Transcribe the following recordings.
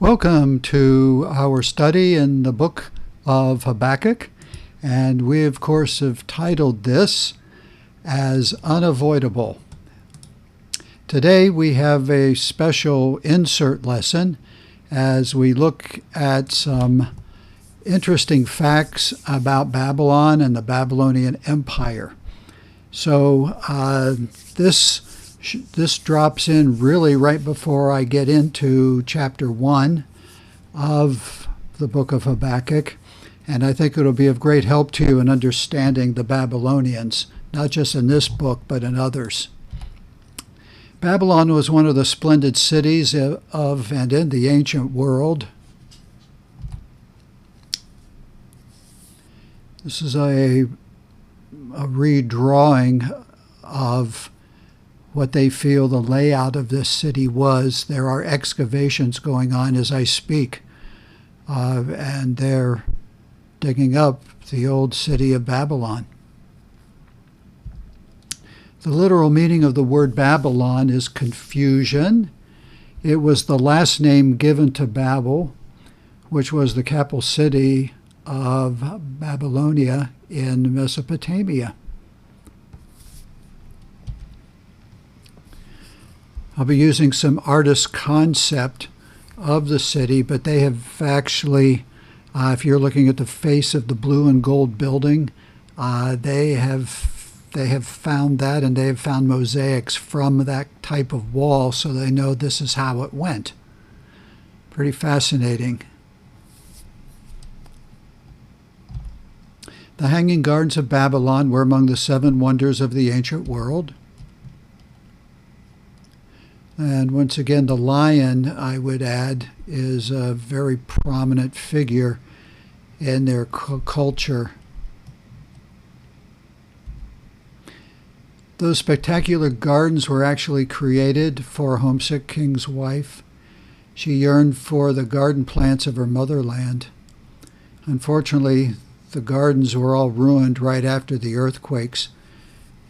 Welcome to our study in the Book of Habakkuk, and we of course have titled this as Unavoidable. Today we have a special insert lesson as we look at some interesting facts about Babylon and the Babylonian Empire. So this drops in really right before I get into chapter 1 of the Book of Habakkuk, and I think it'll be of great help to you in understanding the Babylonians, not just in this book, but in others. Babylon was one of the splendid cities of and in the ancient world. This is a redrawing of what they feel the layout of this city was. There are excavations going on as I speak, and they're digging up the old city of Babylon. The literal meaning of the word Babylon is confusion. It was the last name given to Babel, which was the capital city of Babylonia in Mesopotamia. I'll be using some artist concept of the city, but they have actually, if you're looking at the face of the blue and gold building, they have found that, and they have found mosaics from that type of wall, so they know this is how it went. Pretty fascinating. The Hanging Gardens of Babylon were among the 7 wonders of the ancient world. And once again, the lion, I would add, is a very prominent figure in their culture. Those spectacular gardens were actually created for a homesick king's wife. She yearned for the garden plants of her motherland. Unfortunately, the gardens were all ruined right after the earthquakes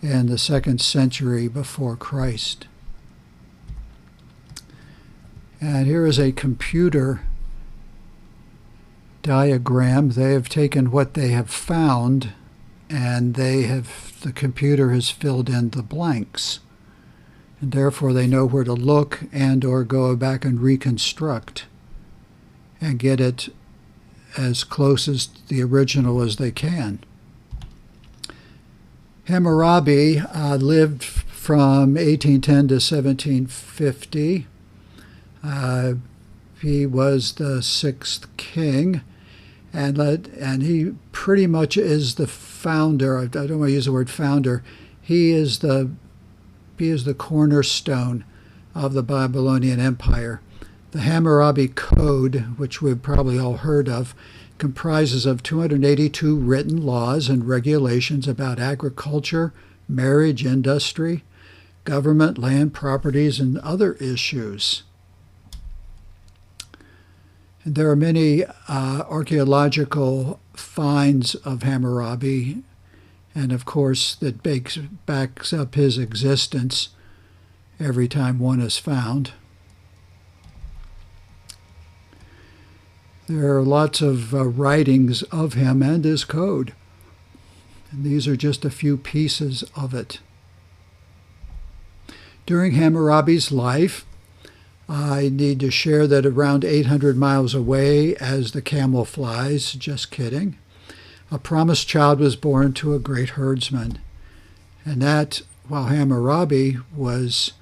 in the 2nd century before Christ. And here is a computer diagram. They have taken what they have found, and the computer has filled in the blanks. And therefore they know where to look and or go back and reconstruct and get it as close as the original as they can. Hammurabi lived from 1810 to 1750. He was the 6th king, and he pretty much is the founder. I don't want to use the word founder. He is the cornerstone of the Babylonian Empire. The Hammurabi Code, which we've probably all heard of, comprises of 282 written laws and regulations about agriculture, marriage, industry, government, land, properties, and other issues. And there are many archaeological finds of Hammurabi, and of course that backs up his existence every time one is found. There are lots of writings of him and his code, and these are just a few pieces of it. During Hammurabi's life, I need to share that around 800 miles away, as the camel flies, just kidding, a promised child was born to a great herdsman. And that, while Hammurabi was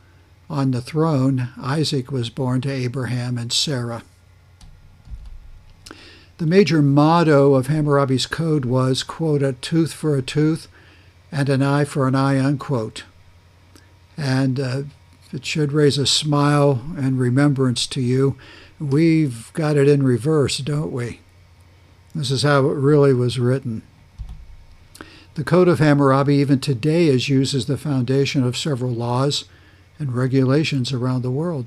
on the throne, Isaac was born to Abraham and Sarah. The major motto of Hammurabi's code was, quote, a tooth for a tooth and an eye for an eye, unquote. And it should raise a smile and remembrance to you. We've got it in reverse, don't we? This is how it really was written. The Code of Hammurabi even today is used as the foundation of several laws and regulations around the world.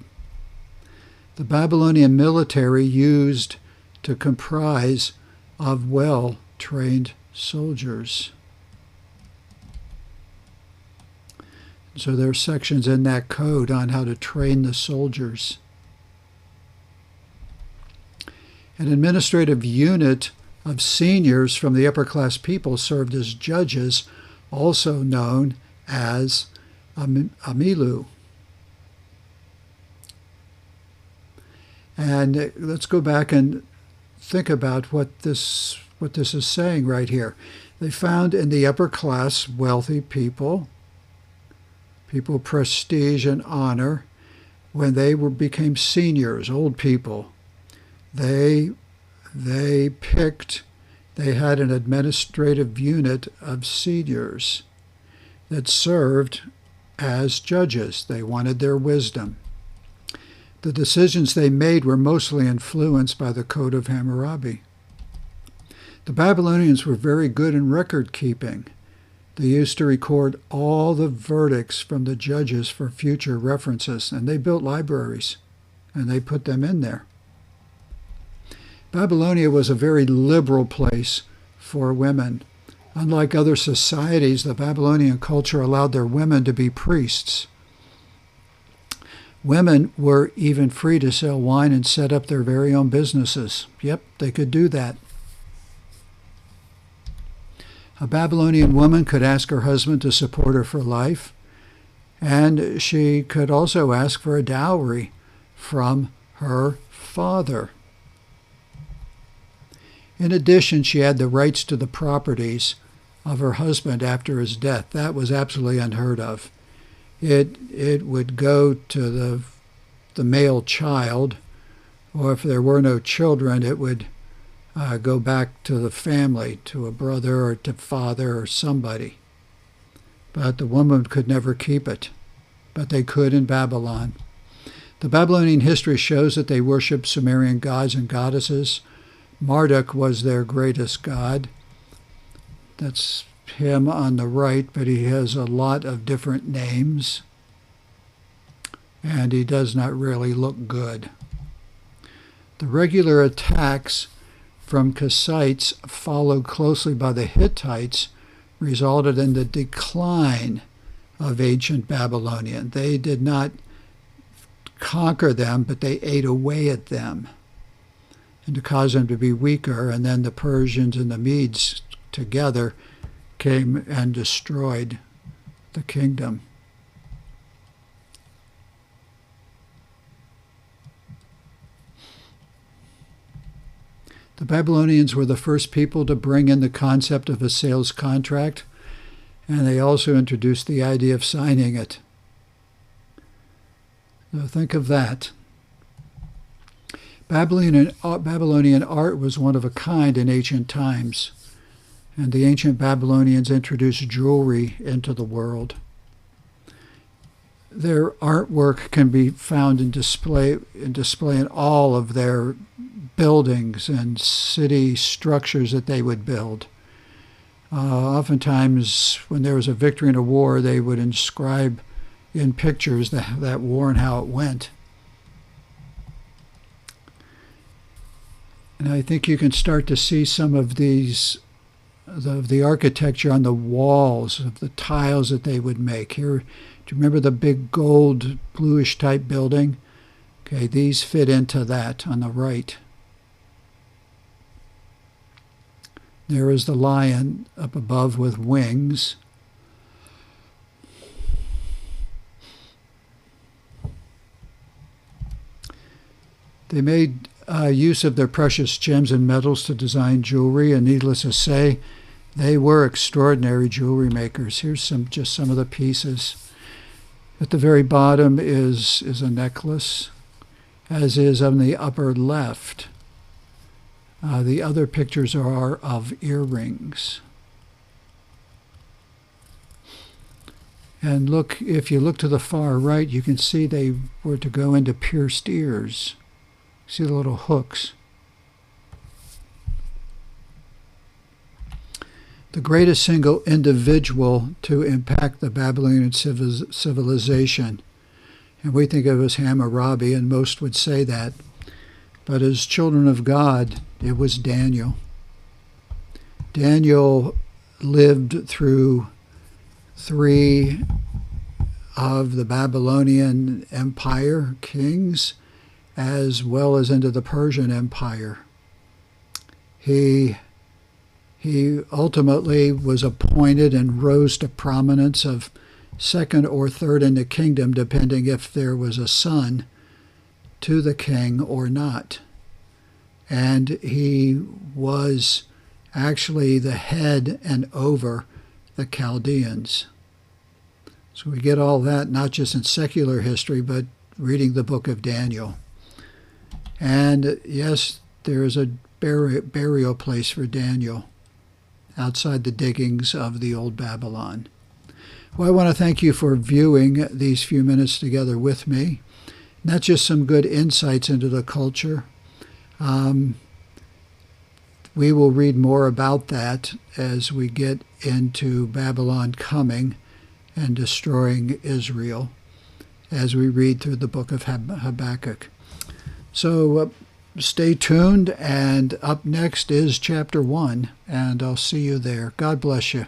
The Babylonian military used to comprise of well-trained soldiers. So there are sections in that code on how to train the soldiers. An administrative unit of seniors from the upper class people served as judges, also known as amilu. And let's go back and think about what this is saying right here. They found in the upper class wealthy people prestige and honor. When they became seniors, old people, they had an administrative unit of seniors that served as judges. They wanted their wisdom. The decisions they made were mostly influenced by the Code of Hammurabi. The Babylonians were very good in record keeping. They used to record all the verdicts from the judges for future references, and they built libraries, and they put them in there. Babylonia was a very liberal place for women. Unlike other societies, the Babylonian culture allowed their women to be priests. Women were even free to sell wine and set up their very own businesses. Yep, they could do that. A Babylonian woman could ask her husband to support her for life, and she could also ask for a dowry from her father. In addition, she had the rights to the properties of her husband after his death. That was absolutely unheard of. It would go to the male child, or if there were no children, it would go back to the family, to a brother or to father or somebody. But the woman could never keep it. But they could in Babylon. The Babylonian history shows that they worshipped Sumerian gods and goddesses. Marduk was their greatest god. That's him on the right, but he has a lot of different names. And he does not really look good. The regular attacks from Kassites, followed closely by the Hittites, resulted in the decline of ancient Babylonian. They did not conquer them, but they ate away at them, and to cause them to be weaker. And then the Persians and the Medes together came and destroyed the kingdom. The Babylonians were the first people to bring in the concept of a sales contract, and they also introduced the idea of signing it. So think of that. Babylonian art was one of a kind in ancient times, and the ancient Babylonians introduced jewelry into the world. Their artwork can be found in display in all of their buildings and city structures that they would build. Oftentimes, when there was a victory in a war, they would inscribe in pictures that war and how it went. And I think you can start to see some of these, the architecture on the walls of the tiles that they would make. Here, do you remember the big gold bluish type building? Okay, these fit into that on the right. There is the lion up above with wings. They made use of their precious gems and metals to design jewelry, and needless to say, they were extraordinary jewelry makers. Here's just some of the pieces. At the very bottom is a necklace, as is on the upper left. The other pictures are of earrings. And look, if you look to the far right, you can see they were to go into pierced ears. See the little hooks. The greatest single individual to impact the Babylonian civilization, and we think of as Hammurabi, and most would say that, but as children of God, it was Daniel. Daniel lived through 3 of the Babylonian Empire kings, as well as into the Persian Empire. He ultimately was appointed and rose to prominence of second or third in the kingdom, depending if there was a son to the king or not. And he was actually the head and over the Chaldeans. So we get all that not just in secular history, but reading the book of Daniel. And yes, there is a burial place for Daniel outside the diggings of the old Babylon. Well, I want to thank you for viewing these few minutes together with me. Not just some good insights into the culture. We will read more about that as we get into Babylon coming and destroying Israel, as we read through the book of Habakkuk. So stay tuned, and up next is chapter 1, and I'll see you there. God bless you.